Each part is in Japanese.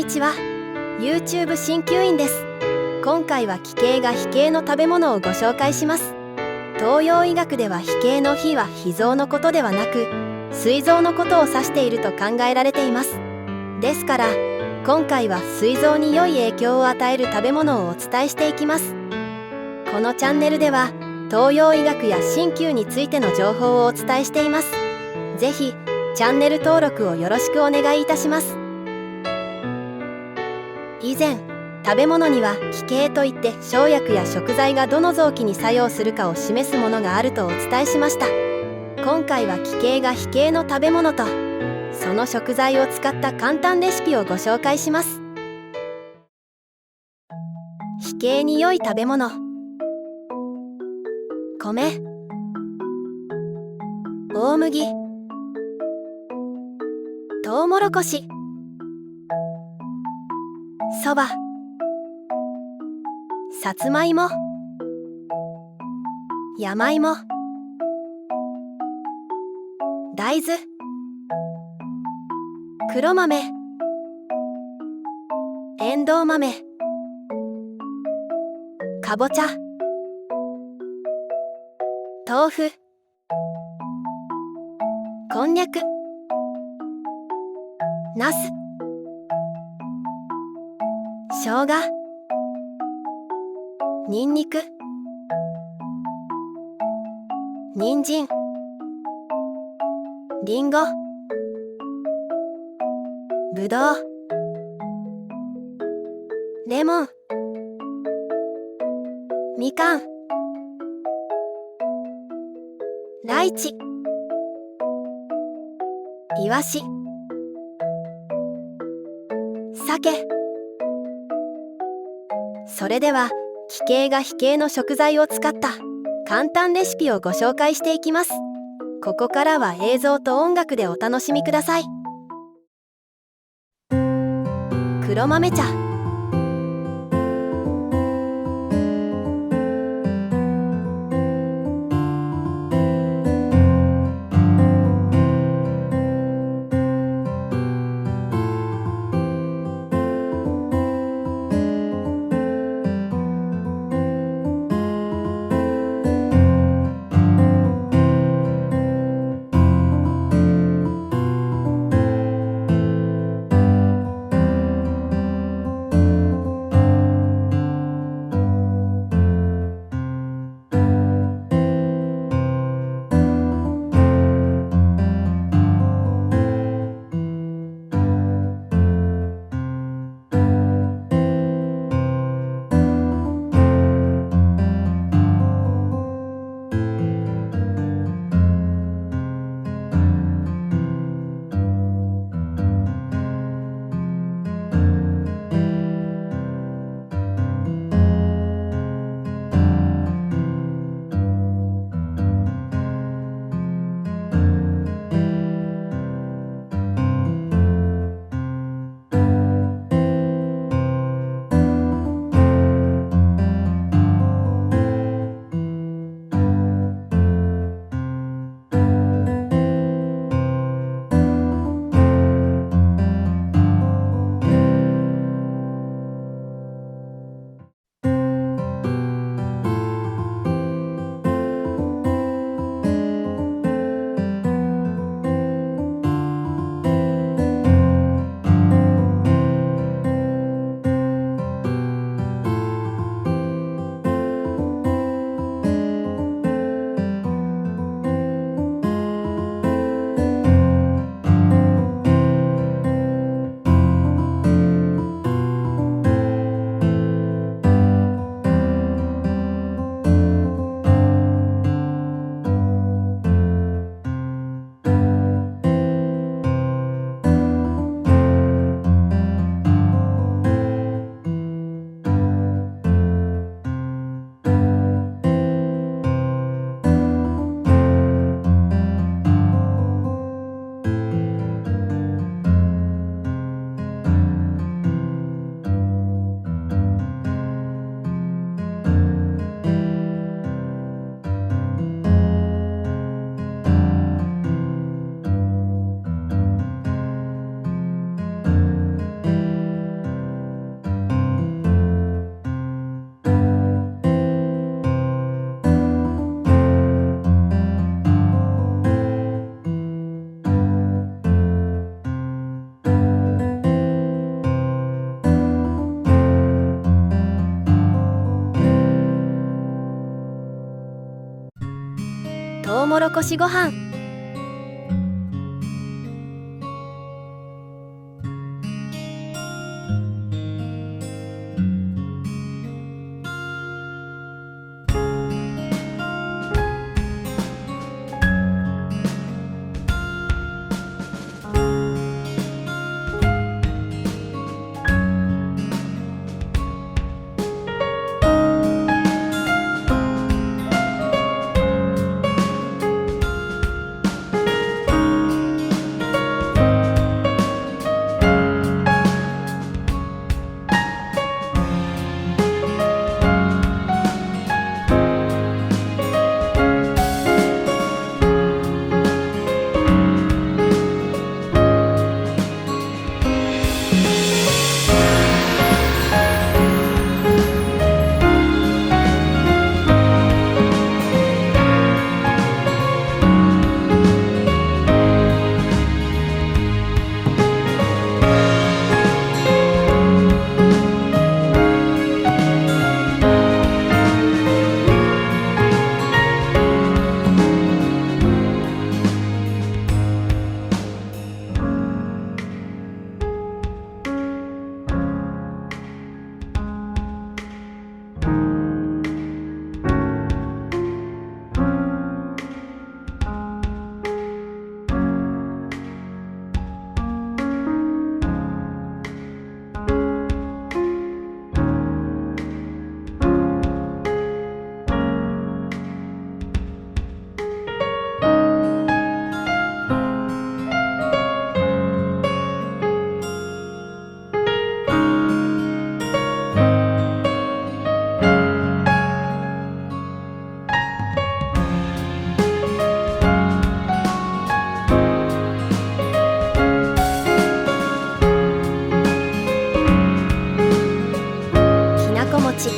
ちは。 YouTube 鍼灸院です。今回は奇形が非形の食べ物をご紹介します。東洋医学では非形の非は脾臓のことではなく膵臓のことを指していると考えられています。ですから今回は膵臓に良い影響を与える食べ物をお伝えしていきます。このチャンネルでは東洋医学や鍼灸についての情報をお伝えしています。ぜひチャンネル登録をよろしくお願いいたします。以前食べ物には奇形といって生薬や食材がどの臓器に作用するかを示すものがあるとお伝えしました。今回は奇形が非形の食べ物とその食材を使った簡単レシピをご紹介します。非形に良い食べ物。米、大麦、トウモロコシ、そば、さつまいも、山芋、大豆、黒豆、エンドウ豆、かぼちゃ、豆腐、こんにゃく、なす、生姜、にんにく、人参、りんご、ぶどう、レモン、みかん、ライチ、イワシ、鮭。それでは奇形が非形の食材を使った簡単レシピをご紹介していきます。ここからは映像と音楽でお楽しみください。黒豆茶。トウモロコシご飯。きなこ餅。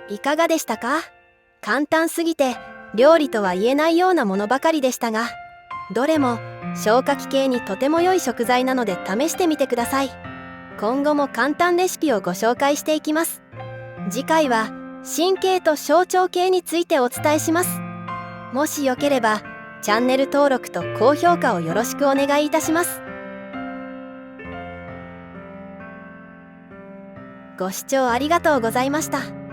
いかがでしたか？簡単すぎて料理とは言えないようなものばかりでしたが、どれも消化器系にとても良い食材なので試してみてください。今後も簡単レシピをご紹介していきます。次回は神経と小腸系についてお伝えします。もしよければチャンネル登録と高評価をよろしくお願いいたします。ご視聴ありがとうございました。